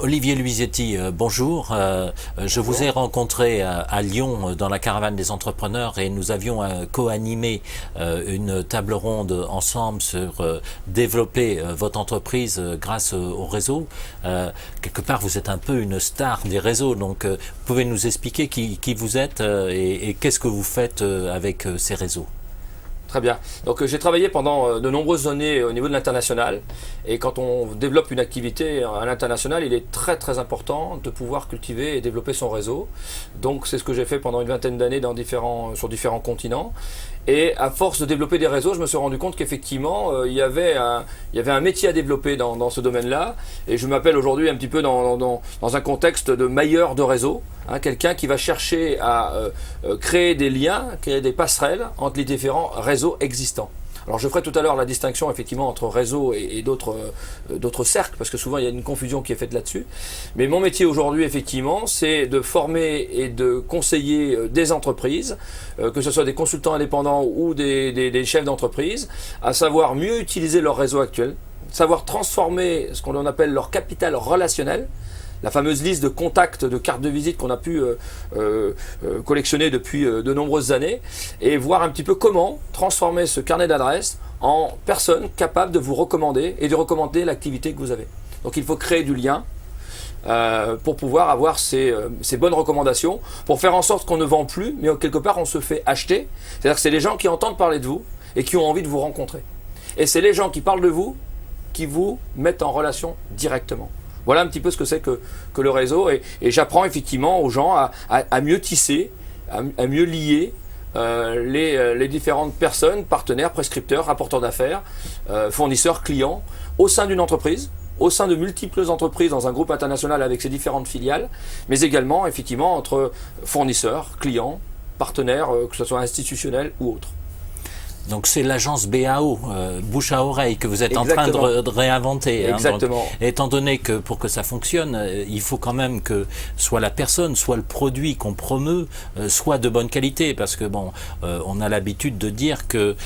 Olivier Luisetti, bonjour. Je vous ai rencontré à Lyon dans la caravane des entrepreneurs et nous avions co-animé une table ronde ensemble sur développer votre entreprise grâce au réseau. Quelque part, vous êtes un peu une star des réseaux, donc vous pouvez nous expliquer qui vous êtes et qu'est-ce que vous faites avec ces réseaux? Très bien. Donc j'ai travaillé pendant de nombreuses années au niveau de l'international, et quand on développe une activité à l'international, il est très très important de pouvoir cultiver et développer son réseau. Donc c'est ce que j'ai fait pendant une vingtaine d'années sur différents continents. Et à force de développer des réseaux, je me suis rendu compte qu'effectivement, il y avait un métier à développer dans ce domaine-là. Et je m'appelle aujourd'hui un petit peu dans un contexte de mailleur de réseau. Quelqu'un qui va chercher à créer des liens, créer des passerelles entre les différents réseaux existants. Alors je ferai tout à l'heure la distinction effectivement entre réseau et d'autres cercles, parce que souvent il y a une confusion qui est faite là-dessus. Mais mon métier aujourd'hui effectivement, c'est de former et de conseiller des entreprises, que ce soit des consultants indépendants ou des chefs d'entreprise, à savoir mieux utiliser leur réseau actuel, savoir transformer ce qu'on appelle leur capital relationnel, la fameuse liste de contacts, de cartes de visite qu'on a pu collectionner depuis de nombreuses années, et voir un petit peu comment transformer ce carnet d'adresses en personnes capables de vous recommander et de recommander l'activité que vous avez. Donc il faut créer du lien pour pouvoir avoir ces bonnes recommandations, pour faire en sorte qu'on ne vend plus, mais quelque part on se fait acheter. C'est-à-dire que c'est les gens qui entendent parler de vous et qui ont envie de vous rencontrer. Et c'est les gens qui parlent de vous qui vous mettent en relation directement. Voilà un petit peu ce que c'est que le réseau, et j'apprends effectivement aux gens à mieux tisser, à mieux lier les différentes personnes, partenaires, prescripteurs, rapporteurs d'affaires, fournisseurs, clients, au sein d'une entreprise, au sein de multiples entreprises dans un groupe international avec ses différentes filiales, mais également effectivement entre fournisseurs, clients, partenaires, que ce soit institutionnels ou autres. Donc c'est l'agence BAO, bouche à oreille, que vous êtes Exactement. en train de réinventer. Exactement. Donc, étant donné que pour que ça fonctionne, il faut quand même que soit la personne, soit le produit qu'on promeut, soit de bonne qualité. Parce que bon, on a l'habitude de dire que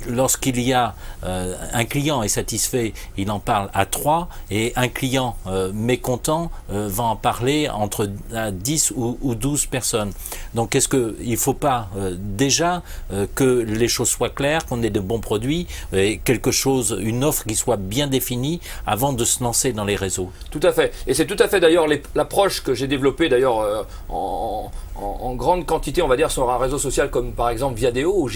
lorsqu'il y a un client est satisfait, il en parle à 3, et un client mécontent va en parler entre 10 ou 12 personnes. Donc est-ce qu'il ne faut pas déjà que les choses soient claires, qu'on ait de bons produits, et une offre qui soit bien définie avant de se lancer dans les réseaux? Tout à fait. Et c'est tout à fait d'ailleurs l'approche que j'ai développée d'ailleurs en grande quantité, on va dire, sur un réseau social comme par exemple Viadeo, où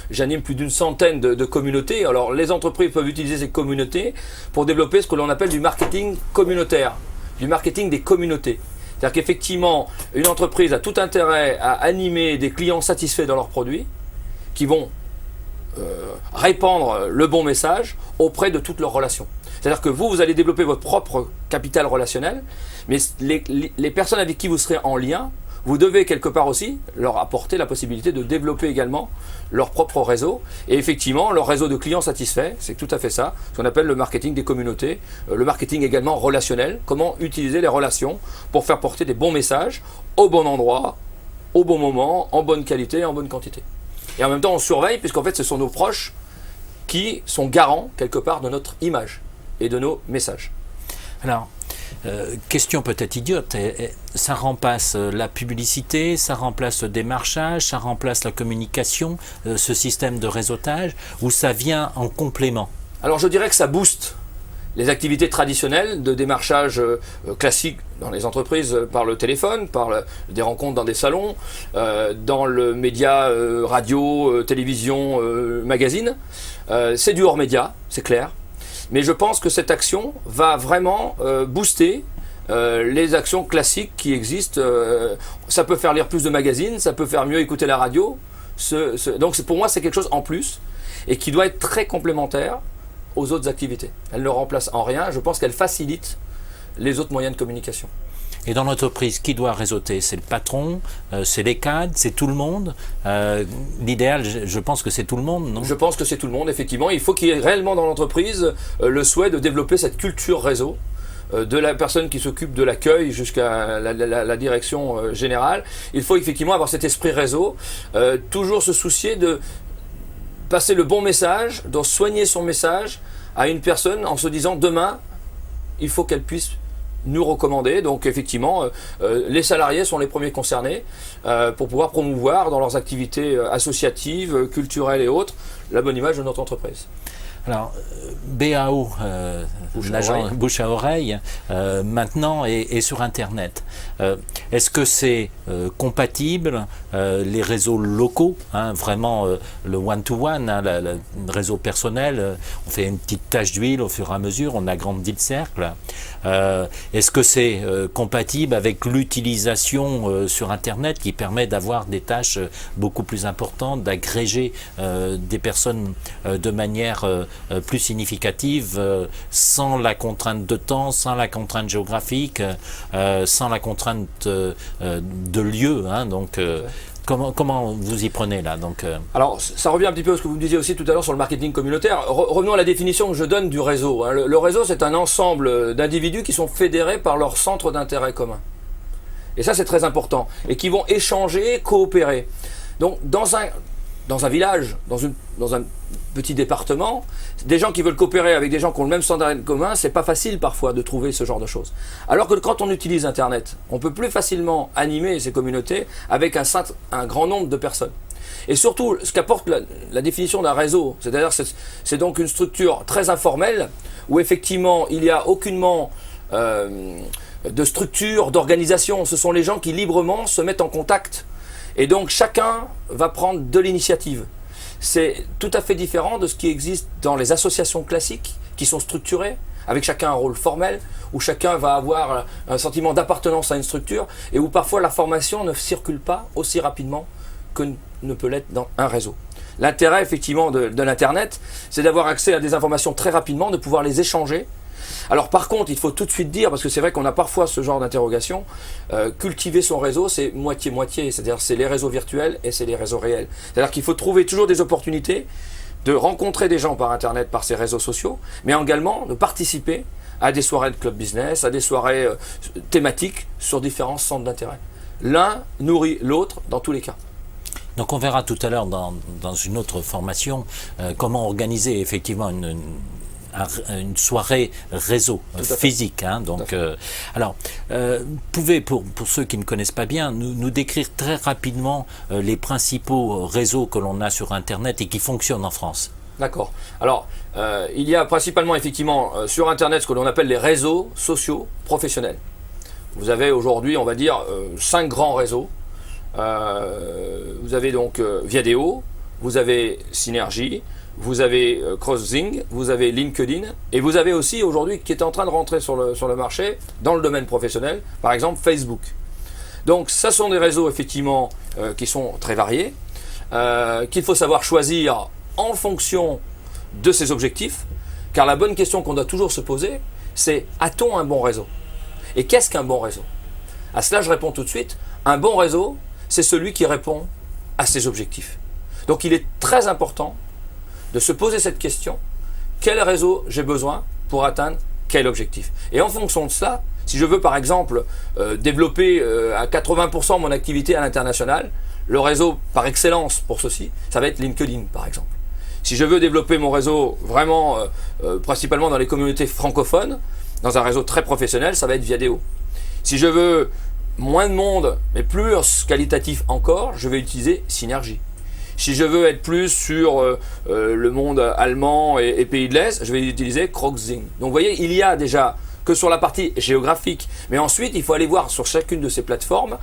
j'anime plus d'une centaine de communautés. Alors les entreprises peuvent utiliser ces communautés pour développer ce que l'on appelle du marketing communautaire, du marketing des communautés. C'est-à-dire qu'effectivement, une entreprise a tout intérêt à animer des clients satisfaits dans leurs produits, qui vont répandre le bon message auprès de toutes leurs relations. C'est-à-dire que vous allez développer votre propre capital relationnel, mais les personnes avec qui vous serez en lien, vous devez quelque part aussi leur apporter la possibilité de développer également leur propre réseau. Et effectivement, leur réseau de clients satisfaits, c'est tout à fait ça, ce qu'on appelle le marketing des communautés, le marketing également relationnel, comment utiliser les relations pour faire porter des bons messages au bon endroit, au bon moment, en bonne qualité, en bonne quantité. Et en même temps, on surveille, puisqu'en fait, ce sont nos proches qui sont garants, quelque part, de notre image et de nos messages. Alors, question peut-être idiote, ça remplace la publicité, ça remplace le démarchage, ça remplace la communication, ce système de réseautage, ou ça vient en complément? Alors je dirais que ça booste les activités traditionnelles de démarchage classique dans les entreprises par le téléphone, des rencontres dans des salons, dans le média radio, télévision, magazine. C'est du hors média, c'est clair. Mais je pense que cette action va vraiment booster les actions classiques qui existent. Ça peut faire lire plus de magazines, ça peut faire mieux écouter la radio. Donc pour moi, c'est quelque chose en plus et qui doit être très complémentaire aux autres activités. Elle ne remplace en rien, je pense qu'elle facilite les autres moyens de communication. Et dans l'entreprise, qui doit réseauter? C'est le patron, c'est les cadres, c'est tout le monde. L'idéal, je pense que c'est tout le monde, non? Je pense que c'est tout le monde, effectivement. Il faut qu'il y ait réellement dans l'entreprise le souhait de développer cette culture réseau, de la personne qui s'occupe de l'accueil jusqu'à la direction générale. Il faut effectivement avoir cet esprit réseau, toujours se soucier de passer le bon message, de soigner son message à une personne en se disant demain, il faut qu'elle puisse nous recommander. Donc effectivement, les salariés sont les premiers concernés pour pouvoir promouvoir dans leurs activités associatives, culturelles et autres, la bonne image de notre entreprise. Alors, BAO, l'agent bouche à oreille, maintenant est sur Internet. Est-ce que c'est compatible les réseaux locaux, vraiment le one-to-one, le réseau personnel, on fait une petite tache d'huile au fur et à mesure, on agrandit le cercle. Est-ce que c'est compatible avec l'utilisation sur Internet qui permet d'avoir des tâches beaucoup plus importantes, d'agréger des personnes de manière plus significative, sans la contrainte de temps, sans la contrainte géographique, sans la contrainte de lieu. Donc, comment vous y prenez là Alors, ça revient un petit peu à ce que vous me disiez aussi tout à l'heure sur le marketing communautaire. Revenons à la définition que je donne du réseau. Le réseau, c'est un ensemble d'individus qui sont fédérés par leur centre d'intérêt commun. Et ça, c'est très important. Et qui vont échanger, coopérer. Donc, dans un village, dans un petit département, des gens qui veulent coopérer avec des gens qui ont le même standard commun, c'est pas facile parfois de trouver ce genre de choses. Alors que quand on utilise Internet, on peut plus facilement animer ces communautés avec un grand nombre de personnes. Et surtout, ce qu'apporte la définition d'un réseau, c'est-à-dire c'est donc une structure très informelle où effectivement il n'y a aucunement de structure, d'organisation. Ce sont les gens qui librement se mettent en contact. Et donc chacun va prendre de l'initiative. C'est tout à fait différent de ce qui existe dans les associations classiques qui sont structurées, avec chacun un rôle formel, où chacun va avoir un sentiment d'appartenance à une structure et où parfois l'information ne circule pas aussi rapidement que ne peut l'être dans un réseau. L'intérêt effectivement de l'Internet, c'est d'avoir accès à des informations très rapidement, de pouvoir les échanger. Alors par contre, il faut tout de suite dire, parce que c'est vrai qu'on a parfois ce genre d'interrogation, cultiver son réseau, c'est moitié-moitié, c'est-à-dire c'est les réseaux virtuels et c'est les réseaux réels. C'est-à-dire qu'il faut trouver toujours des opportunités de rencontrer des gens par Internet, par ces réseaux sociaux, mais également de participer à des soirées de club business, à des soirées thématiques sur différents centres d'intérêt. L'un nourrit l'autre dans tous les cas. Donc on verra tout à l'heure dans une autre formation comment organiser effectivement une soirée réseau physique. Alors, pouvez, pour ceux qui ne connaissent pas bien, nous décrire très rapidement les principaux réseaux que l'on a sur Internet et qui fonctionnent en France. D'accord. Alors, il y a principalement effectivement sur Internet ce que l'on appelle les réseaux sociaux professionnels. Vous avez aujourd'hui, on va dire, 5 grands réseaux. Vous avez donc Viadeo, vous avez Synergie, vous avez Crossing, vous avez LinkedIn, et vous avez aussi aujourd'hui, qui est en train de rentrer sur le marché, dans le domaine professionnel, par exemple Facebook. Donc ça sont des réseaux effectivement qui sont très variés, qu'il faut savoir choisir en fonction de ses objectifs, car la bonne question qu'on doit toujours se poser, c'est a-t-on un bon réseau? Et qu'est-ce qu'un bon réseau? À cela je réponds tout de suite, un bon réseau, c'est celui qui répond à ses objectifs. Donc il est très important de se poser cette question, quel réseau j'ai besoin pour atteindre quel objectif? Et en fonction de cela, si je veux par exemple développer à 80% mon activité à l'international, le réseau par excellence pour ceci, ça va être LinkedIn par exemple. Si je veux développer mon réseau vraiment, principalement dans les communautés francophones, dans un réseau très professionnel, ça va être Viadeo. Si je veux moins de monde, mais plus qualitatif encore, je vais utiliser Synergie. Si je veux être plus sur le monde allemand et pays de l'Est, je vais utiliser Croxing. Donc vous voyez, il y a déjà que sur la partie géographique, mais ensuite il faut aller voir sur chacune de ces plateformes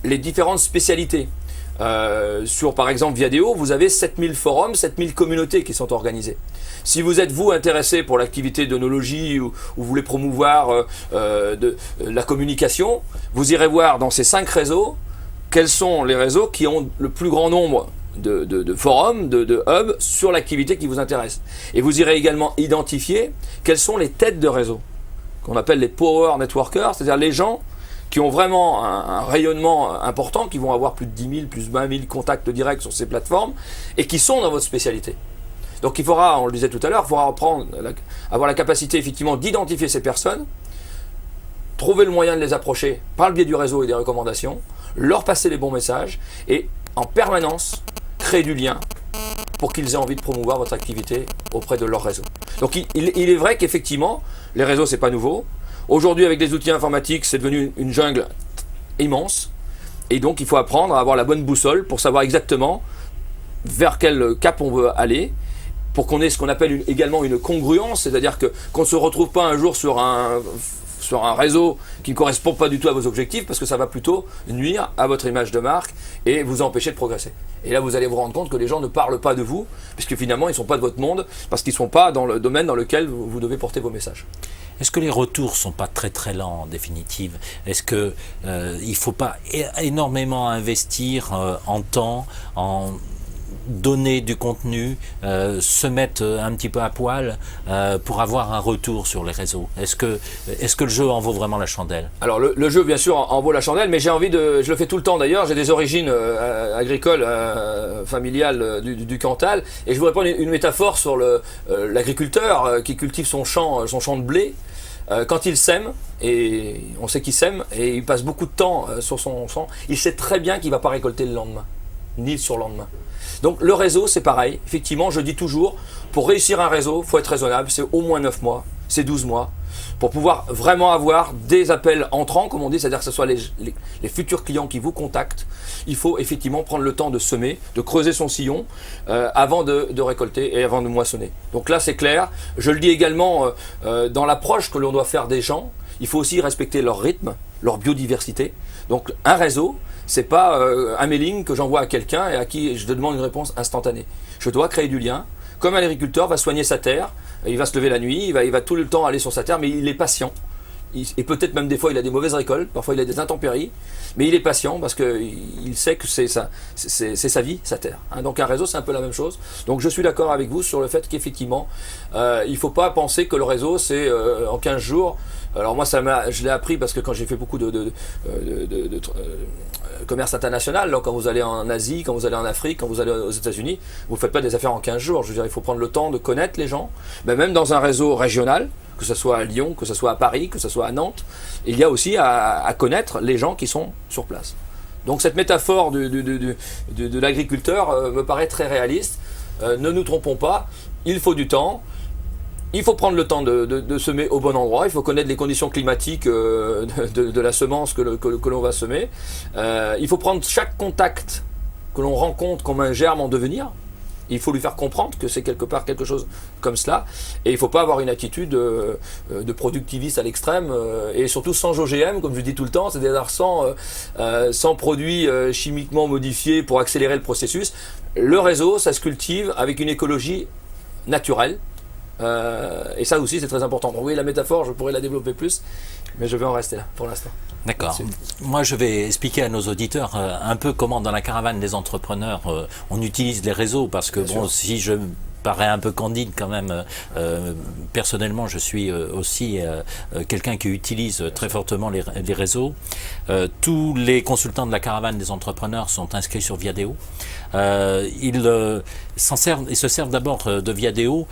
les différentes spécialités. Sur par exemple Viadeo, vous avez 7000 forums, 7000 communautés qui sont organisées. Si vous êtes vous intéressé pour l'activité d'œnologie ou vous voulez promouvoir la communication, vous irez voir dans ces 5 réseaux quels sont les réseaux qui ont le plus grand nombre de forums, de hubs sur l'activité qui vous intéresse. Et vous irez également identifier quelles sont les têtes de réseau, qu'on appelle les power networkers, c'est-à-dire les gens qui ont vraiment un rayonnement important, qui vont avoir plus de 10 000, plus de 20 000 contacts directs sur ces plateformes, et qui sont dans votre spécialité. Donc il faudra, on le disait tout à l'heure, il faudra avoir la capacité effectivement d'identifier ces personnes, trouver le moyen de les approcher par le biais du réseau et des recommandations, leur passer les bons messages, et en permanence créer du lien pour qu'ils aient envie de promouvoir votre activité auprès de leur réseau. Donc il est vrai qu'effectivement, les réseaux, c'est pas nouveau. Aujourd'hui, avec les outils informatiques, c'est devenu une jungle immense. Et donc, il faut apprendre à avoir la bonne boussole pour savoir exactement vers quel cap on veut aller, pour qu'on ait ce qu'on appelle également une congruence, c'est-à-dire qu'on ne se retrouve pas un jour sur un réseau qui ne correspond pas du tout à vos objectifs, parce que ça va plutôt nuire à votre image de marque et vous empêcher de progresser. Et là, vous allez vous rendre compte que les gens ne parlent pas de vous, puisque finalement, ils ne sont pas de votre monde, parce qu'ils ne sont pas dans le domaine dans lequel vous devez porter vos messages. Est-ce que les retours ne sont pas très très lents en définitive? Est-ce qu'il ne faut pas énormément investir en temps, en donner du contenu, se mettre un petit peu à poil pour avoir un retour sur les réseaux? Est-ce que le jeu en vaut vraiment la chandelle? Alors le jeu bien sûr en vaut la chandelle, mais je le fais tout le temps d'ailleurs, j'ai des origines agricoles, familiales du Cantal, et je voudrais prendre une métaphore sur l'agriculteur qui cultive son champ de blé. Quand il sème, et on sait qu'il sème, et il passe beaucoup de temps sur son champ, il sait très bien qu'il ne va pas récolter le lendemain, ni le surlendemain. Donc le réseau, c'est pareil. Effectivement, je dis toujours, pour réussir un réseau, il faut être raisonnable, c'est au moins 9 mois, c'est 12 mois, pour pouvoir vraiment avoir des appels entrants, comme on dit, c'est-à-dire que ce soit les futurs clients qui vous contactent. Il faut effectivement prendre le temps de semer, de creuser son sillon avant de récolter et avant de moissonner. Donc là, c'est clair. Je le dis également dans l'approche que l'on doit faire des gens, il faut aussi respecter leur rythme, leur biodiversité. Donc un réseau, c'est pas un mailing que j'envoie à quelqu'un et à qui je demande une réponse instantanée. Je dois créer du lien. Comme un agriculteur va soigner sa terre, il va se lever la nuit, il va tout le temps aller sur sa terre, mais il est patient. Et peut-être même des fois il a des mauvaises récoltes, parfois il a des intempéries, mais il est patient parce qu'il sait que c'est sa vie, sa terre. Donc un réseau, c'est un peu la même chose. Donc je suis d'accord avec vous sur le fait qu'effectivement, il ne faut pas penser que le réseau c'est en 15 jours. Alors moi je l'ai appris parce que quand j'ai fait beaucoup de commerce international, quand vous allez en Asie, quand vous allez en Afrique, quand vous allez aux États-Unis, vous ne faites pas des affaires en 15 jours. Je veux dire, il faut prendre le temps de connaître les gens, mais même dans un réseau régional, que ce soit à Lyon, que ce soit à Paris, que ce soit à Nantes, il y a aussi à connaître les gens qui sont sur place. Donc cette métaphore de l'agriculteur me paraît très réaliste. Ne nous trompons pas, il faut du temps. Il faut prendre le temps de semer au bon endroit, il faut connaître les conditions climatiques de la semence que l'on va semer. Il faut prendre chaque contact que l'on rencontre comme un germe en devenir. Il faut lui faire comprendre que c'est quelque part quelque chose comme cela. Et il ne faut pas avoir une attitude de productiviste à l'extrême, et surtout sans OGM, comme je dis tout le temps, c'est-à-dire sans produits chimiquement modifiés pour accélérer le processus. Le réseau, ça se cultive avec une écologie naturelle. Et ça aussi c'est très important. Bon, oui, la métaphore je pourrais la développer plus, mais je vais en rester là pour l'instant. D'accord. Moi je vais expliquer à nos auditeurs un peu comment dans la caravane des entrepreneurs on utilise les réseaux, parce que bon, si je parais un peu candide quand même, personnellement je suis aussi quelqu'un qui utilise très fortement les réseaux. Tous les consultants de la caravane des entrepreneurs sont inscrits sur Viadeo. Ils se servent d'abord de Viadeo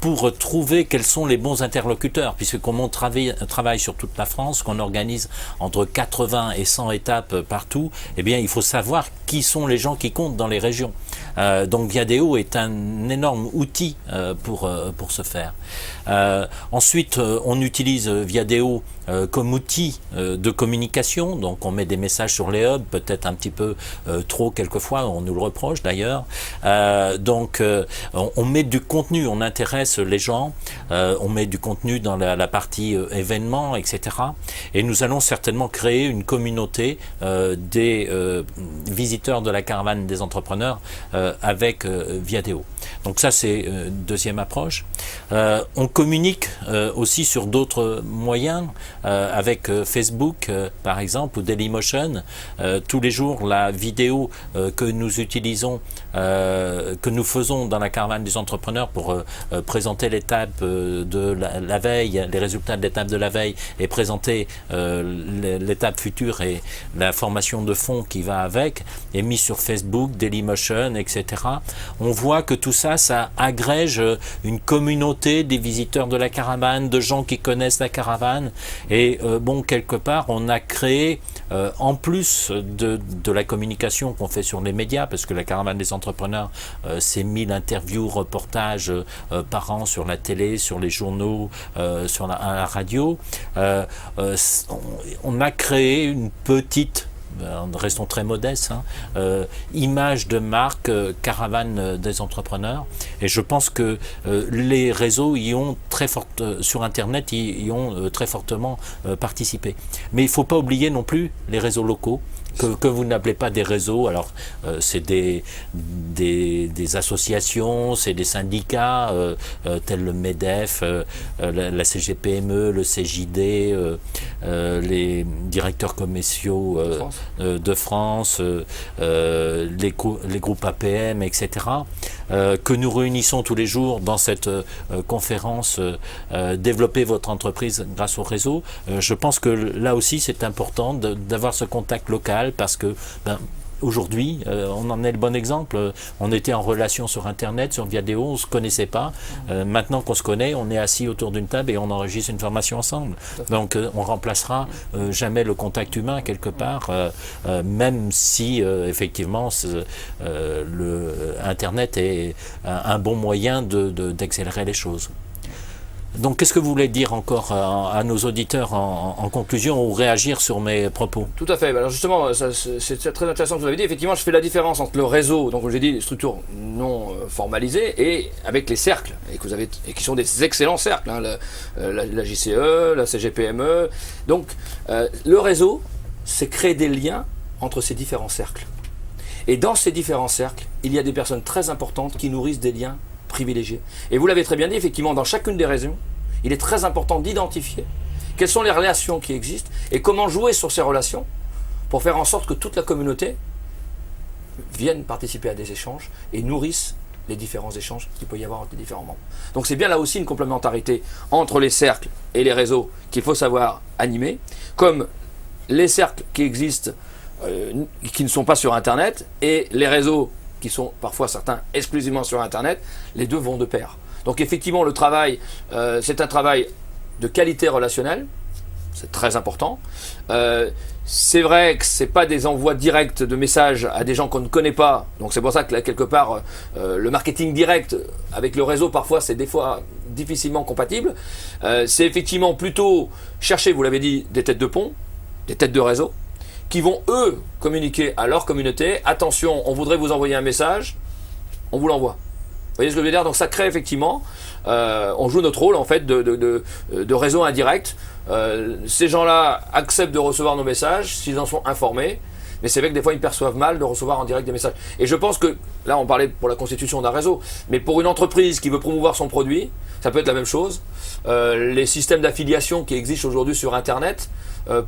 pour trouver quels sont les bons interlocuteurs, puisque comme on travaille sur toute la France, qu'on organise entre 80 et 100 étapes partout, eh bien il faut savoir qui sont les gens qui comptent dans les régions. Donc Viadeo est un énorme outil pour ce faire. Ensuite, on utilise Viadeo comme outil de communication, donc on met des messages sur les hubs, peut-être un petit peu trop quelquefois, on nous le reproche d'ailleurs. Donc on met du contenu, on intéresse les gens, on met du contenu dans la partie événements, etc. Et nous allons certainement créer une communauté des visiteurs de la caravane des entrepreneurs avec Viadeo. Donc ça c'est une deuxième approche. On communique aussi sur d'autres moyens, avec Facebook par exemple, ou Dailymotion. Tous les jours la vidéo que nous utilisons, que nous faisons dans la caravane des entrepreneurs pour présenter l'étape de la veille, les résultats de l'étape de la veille, et présenter l'étape future et la formation de fond qui va avec, est mise sur Facebook, Dailymotion, etc. On voit que tout ça, ça agrège une communauté des visiteurs de la caravane, de gens qui connaissent la caravane, et bon, quelque part, on a créé, en plus de la communication qu'on fait sur les médias, parce que la caravane des entrepreneurs entrepreneurs, c'est 1000 interviews, reportages par an sur la télé, sur les journaux, à la radio. On a créé une petite, restons très modestes, image de marque caravane des entrepreneurs, et je pense que les réseaux y ont sur Internet y ont très fortement participé. Mais il ne faut pas oublier non plus les réseaux locaux, que vous n'appelez pas des réseaux. Alors c'est des associations, c'est des syndicats tels le MEDEF, la CGPME, le CJD, les directeurs commerciaux de France, les groupes APM, etc., que nous réunissons tous les jours dans cette conférence développer votre entreprise grâce au réseau. Je pense que là aussi c'est important d'avoir ce contact local, parce que aujourd'hui, on en est le bon exemple. On était en relation sur Internet, sur Viadeo, on ne se connaissait pas. Maintenant qu'on se connaît, on est assis autour d'une table et on enregistre une formation ensemble. Donc on remplacera jamais le contact humain quelque part, même si effectivement Internet est un bon moyen d'accélérer les choses. Donc, qu'est-ce que vous voulez dire encore à nos auditeurs en conclusion, ou réagir sur mes propos? Tout à fait. Alors justement, c'est très intéressant ce que vous avez dit. Effectivement, je fais la différence entre le réseau, donc comme j'ai dit, les structures non formalisées, et avec les cercles, et qui sont des excellents cercles, la JCE, la CGPME. Donc, le réseau, c'est créer des liens entre ces différents cercles. Et dans ces différents cercles, il y a des personnes très importantes qui nourrissent des liens privilégiés. Et vous l'avez très bien dit, effectivement, dans chacune des régions, il est très important d'identifier quelles sont les relations qui existent et comment jouer sur ces relations pour faire en sorte que toute la communauté vienne participer à des échanges et nourrisse les différents échanges qu'il peut y avoir entre les différents membres. Donc c'est bien là aussi une complémentarité entre les cercles et les réseaux qu'il faut savoir animer, comme les cercles qui existent, qui ne sont pas sur Internet, et les réseaux qui sont parfois certains exclusivement sur Internet. Les deux vont de pair. Donc effectivement, le travail, c'est un travail de qualité relationnelle, c'est très important. C'est vrai que ce n'est pas des envois directs de messages à des gens qu'on ne connaît pas, donc c'est pour ça que là, quelque part, le marketing direct avec le réseau, parfois, c'est des fois difficilement compatible. C'est effectivement plutôt chercher, vous l'avez dit, des têtes de pont, des têtes de réseau, qui vont, eux, communiquer à leur communauté. Attention, on voudrait vous envoyer un message, on vous l'envoie. Vous voyez ce que je veux dire? Donc ça crée effectivement, on joue notre rôle en fait de réseau indirect. Ces gens-là acceptent de recevoir nos messages s'ils en sont informés, mais c'est vrai que des fois ils perçoivent mal de recevoir en direct des messages. Et je pense que, là on parlait pour la constitution d'un réseau, mais pour une entreprise qui veut promouvoir son produit, ça peut être la même chose. Les systèmes d'affiliation qui existent aujourd'hui sur Internet,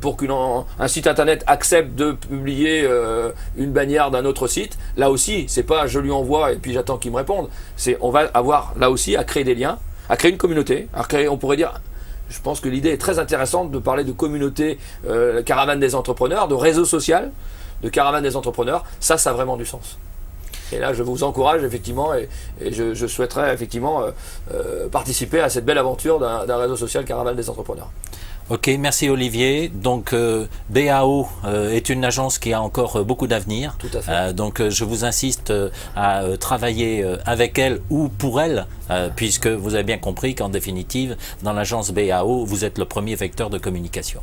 pour qu'un site Internet accepte de publier une bannière d'un autre site, là aussi, c'est pas je lui envoie et puis j'attends qu'il me réponde. C'est on va avoir là aussi à créer des liens, à créer une communauté, on pourrait dire. Je pense que l'idée est très intéressante de parler de communauté, caravane des entrepreneurs, de réseau social, de caravane des entrepreneurs. Ça a vraiment du sens. Et là, je vous encourage effectivement, et je souhaiterais effectivement participer à cette belle aventure d'un réseau social caravane des entrepreneurs. Ok, merci Olivier. Donc BAO est une agence qui a encore beaucoup d'avenir. Tout à fait. Donc je vous insiste à travailler avec elle ou pour elle, puisque vous avez bien compris qu'en définitive, dans l'agence BAO, vous êtes le premier vecteur de communication.